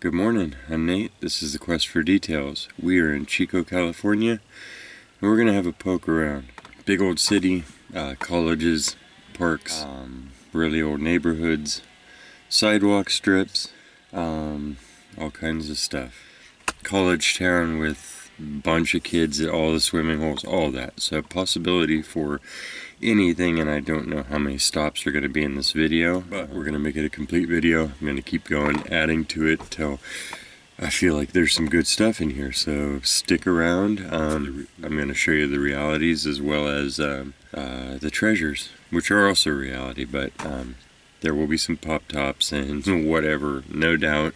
Good morning, I'm Nate. This is the Quest for Details. We are in Chico, California, and we're going to have a poke around. Big old city, colleges, parks, really old neighborhoods, sidewalk strips, all kinds of stuff. College town with a bunch of kids at all the swimming holes, all that. So possibility for anything, and I don't know how many stops are going to be in this video, but we're going to make it a complete video. I'm going to keep going, adding to it till I feel like there's some good stuff in here, so stick around. I'm going to show you the realities as well as the treasures, which are also reality, but there will be some pop tops and whatever, no doubt,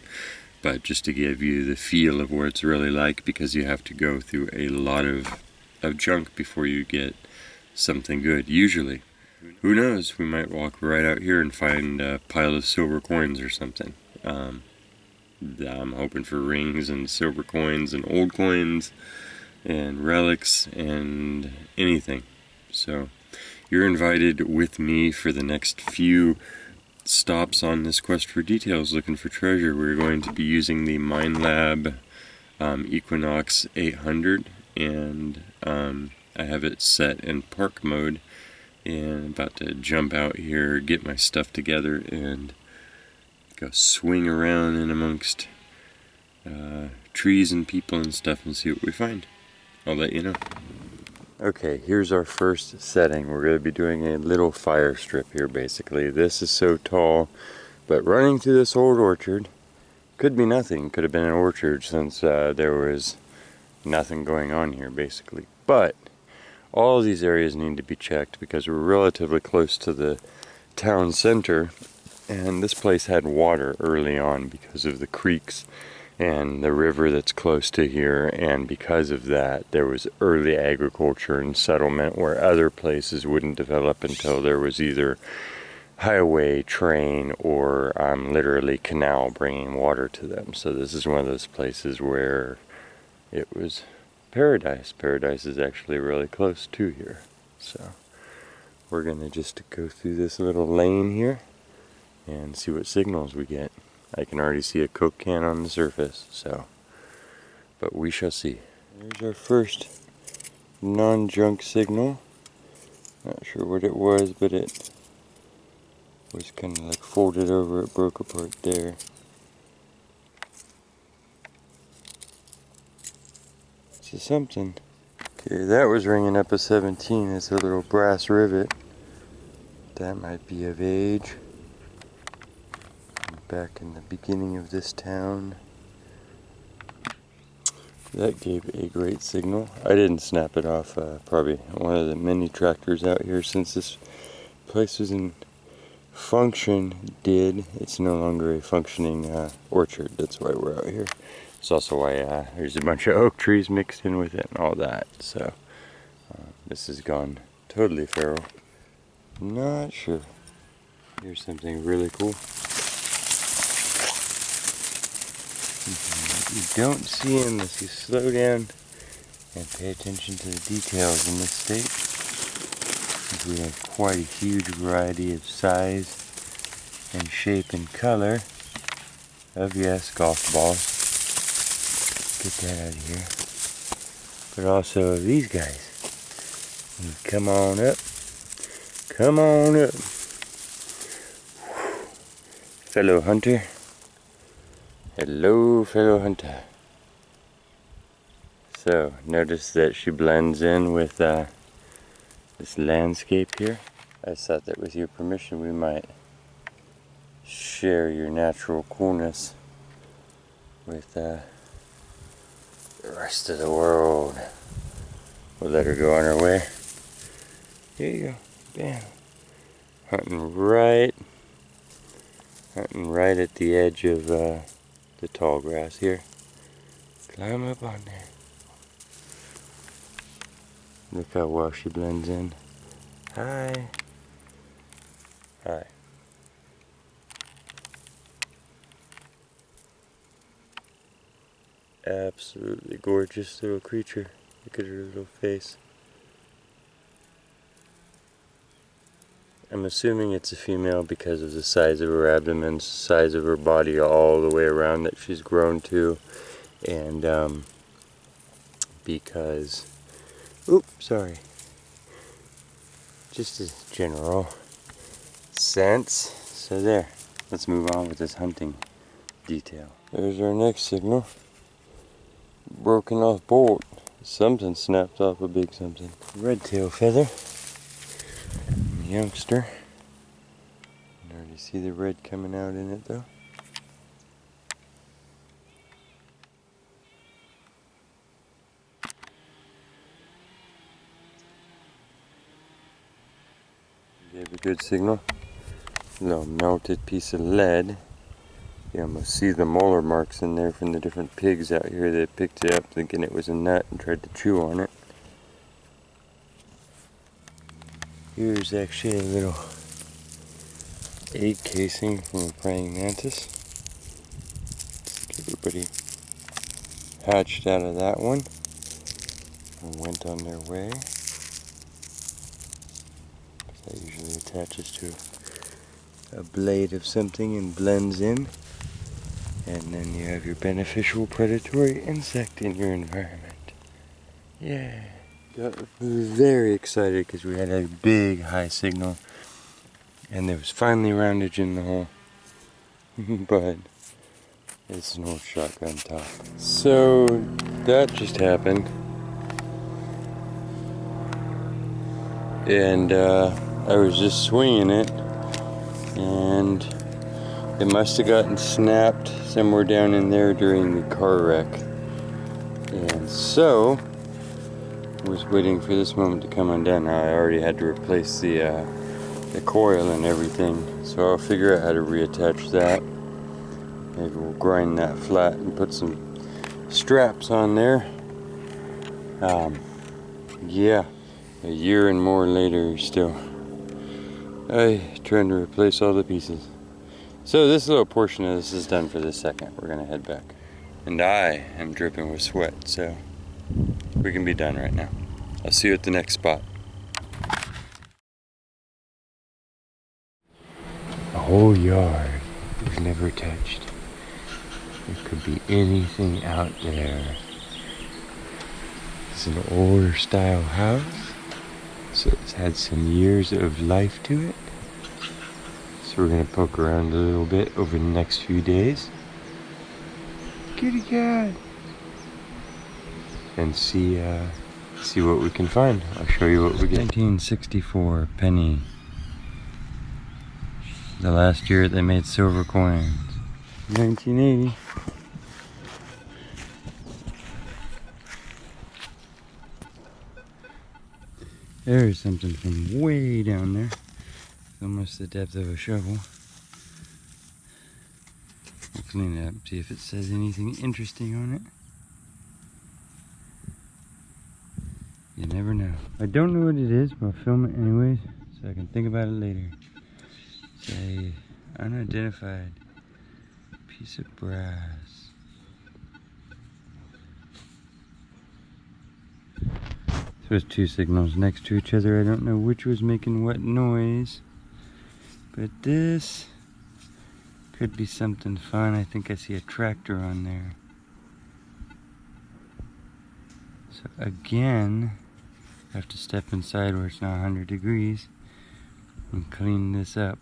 but just to give you the feel of what it's really like, because you have to go through a lot of junk before you get something good, usually. Who knows, we might walk right out here and find a pile of silver coins or something. I'm hoping for rings and silver coins and old coins and relics and anything. So you're invited with me for the next few stops on this quest for details looking for treasure. We're going to be using the Minelab Equinox 800, and I have it set in park mode, and I'm about to jump out here, get my stuff together, and go swing around in amongst trees and people and stuff and see what we find. I'll let you know. Okay, here's our first setting. We're going to be doing a little fire strip here, basically. This is so tall, but running through this old orchard could be nothing. Could have been an orchard since there was nothing going on here, basically. But all of these areas need to be checked because we're relatively close to the town center, and this place had water early on because of the creeks and the river that's close to here, and because of that there was early agriculture and settlement where other places wouldn't develop until there was either highway, train, or literally canal bringing water to them. So this is one of those places where it was paradise. Paradise is actually really close to here. So we're gonna just go through this little lane here and see what signals we get. I can already see a Coke can on the surface, so, but we shall see. There's our first non-junk signal. Not sure what it was, but it was kind of like folded over, it broke apart there. This is something. Okay, that was ringing up a 17. It's a little brass rivet. That might be of age. Back in the beginning of this town. That gave a great signal. I didn't snap it off. Probably one of the many tractors out here, since this place was in function, did. It's no longer a functioning orchard. That's why we're out here. It's also why there's a bunch of oak trees mixed in with it and all that. So this has gone totally feral. Not sure. Here's something really cool. You don't see unless you slow down and pay attention to the details in this state. We have quite a huge variety of size and shape and color of, yes, golf balls. Get that out of here. But also these guys. Come on up. Come on up. Fellow hunter. Hello, fellow hunter. So, notice that she blends in with this landscape here. I thought that with your permission we might share your natural coolness with the rest of the world. We'll let her go on her way. Here you go. Bam. Hunting right at the edge of the tall grass here. Climb up on there. Look how well she blends in. Hi. Hi. Absolutely gorgeous little creature. Look at her little face. I'm assuming it's a female because of the size of her abdomen, size of her body all the way around that she's grown to, and because, just a general sense. So there, let's move on with this hunting detail. There's our next signal. Broken off bolt. Something snapped off a big something. Red tail feather. Youngster. You can already see the red coming out in it though. Gave a good signal. A little melted piece of lead. You almost see the molar marks in there from the different pigs out here that picked it up thinking it was a nut and tried to chew on it. Here's actually a little egg casing from a praying mantis. Everybody hatched out of that one and went on their way. That usually attaches to a blade of something and blends in. And then you have your beneficial predatory insect in your environment. Yeah. Got very excited because we had a big high signal. And there was finally roundage in the hole. But it's an old shotgun top. So that just happened. And I was just swinging it. And it must have gotten snapped somewhere down in there during the car wreck. And so, I was waiting for this moment to come undone. I already had to replace the coil and everything. So I'll figure out how to reattach that. Maybe we'll grind that flat and put some straps on there. Yeah, a year and more later still. I'm trying to replace all the pieces. So this little portion of this is done for this second. We're gonna head back. And I am dripping with sweat, so we can be done right now. I'll see you at the next spot. A whole yard was never touched. There could be anything out there. It's an older style house, so it's had some years of life to it. So we're gonna poke around a little bit over the next few days. Kitty cat! And see what we can find. I'll show you what we get. 1964 penny. The last year they made silver coins. 1980. There's something from way down there. Almost the depth of a shovel. We'll clean it up, see if it says anything interesting on it. You never know. I don't know what it is, but I'll film it anyways, so I can think about it later. It's a unidentified piece of brass. So there's two signals next to each other. I don't know which was making what noise. But this could be something fun. I think I see a tractor on there. So again, I have to step inside where it's not 100 degrees and clean this up.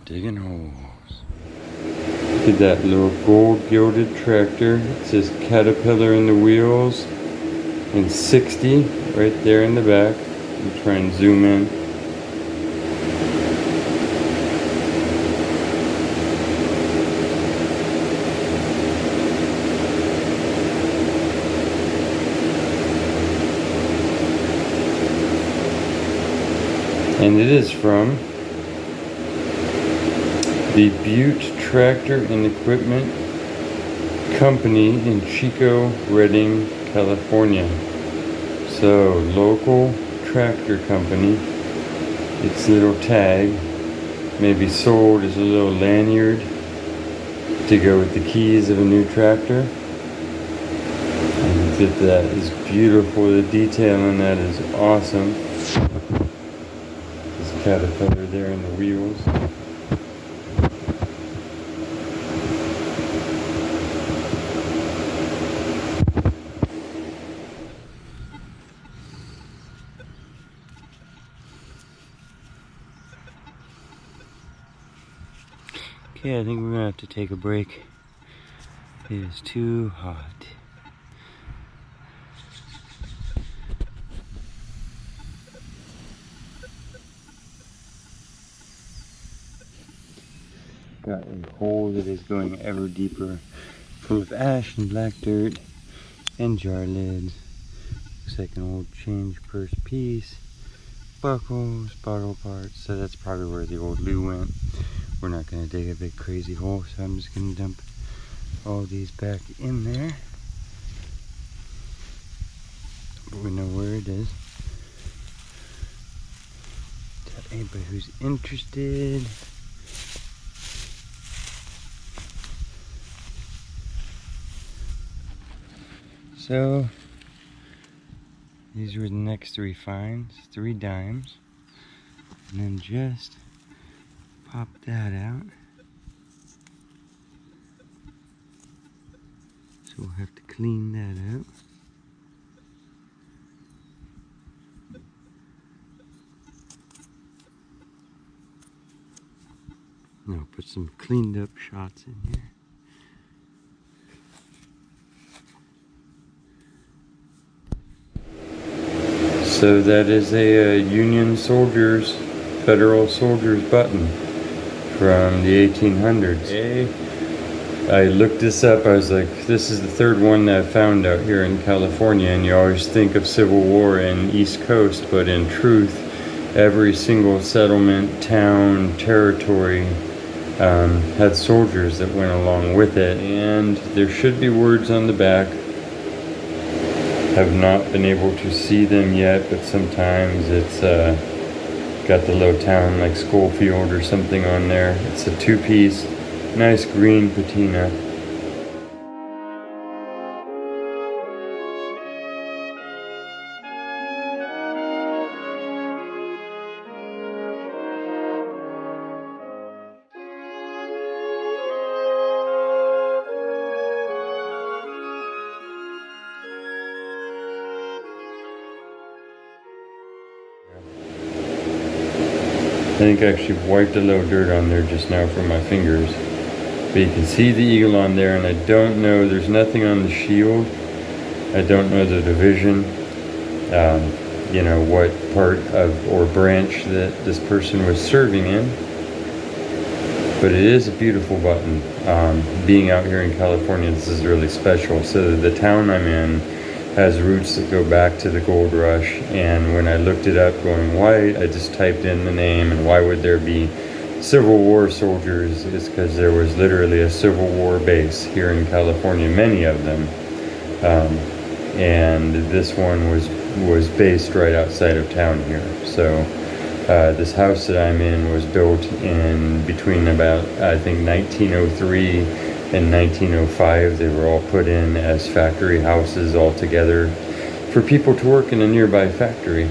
Digging holes. Look at that little gold gilded tractor. It says Caterpillar in the wheels and 60 right there in the back. I'll try and zoom in. And it is from the Butte Tractor and Equipment Company in Chico, Redding, California. So, local tractor company. Its little tag may be sold as a little lanyard to go with the keys of a new tractor. And Look at that, it's beautiful. The detail in that is awesome. This caterpillar there in the wheels. Okay, I think we're gonna have to take a break. It is too hot. Got a hole that is going ever deeper, full of ash and black dirt and jar lids. Looks like an old change purse piece, buckles, bottle parts. So that's probably where the old loo went. We're not gonna dig a big crazy hole, so I'm just gonna dump all these back in there. But we know where it is. Tell anybody who's interested. So these were the next 3 finds, 3 dimes, and then just pop that out. So we'll have to clean that up. Now put some cleaned up shots in here. So that is a Union soldiers, Federal soldiers button from the 1800s. I looked this up. I was like, this is the 3rd one that I found out here in California, and you always think of Civil War and East Coast, but in truth, every single settlement, town, territory had soldiers that went along with it. And there should be words on the back. Have not been able to see them yet, but sometimes it's got the little town like Schofield or something on there. It's a 2-piece, nice green patina. I think I actually wiped a little dirt on there just now from my fingers. But you can see the eagle on there, and I don't know, there's nothing on the shield. I don't know the division, you know, what part of or branch that this person was serving in. But it is a beautiful button. Being out here in California, this is really special. So the town I'm in has roots that go back to the gold rush, and when I looked it up going why, I just typed in the name, and why would there be Civil War soldiers, is because there was literally a Civil War base here in California, many of them, and this one was based right outside of town here. So this house that I'm in was built in between about, I think, 1903 in 1905. They were all put in as factory houses all together for people to work in a nearby factory.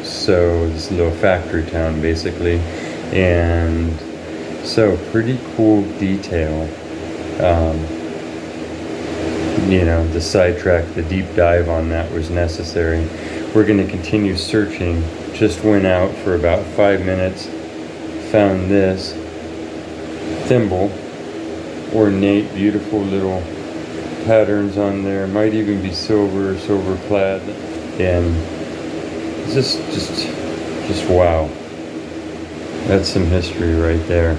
So this little factory town basically, and so pretty cool detail. You know, the sidetrack, the deep dive on that was necessary. We're going to continue searching. Just went out for about 5 minutes, found this thimble, ornate, beautiful little patterns on there. Might even be silver clad, and just wow. That's some history right there.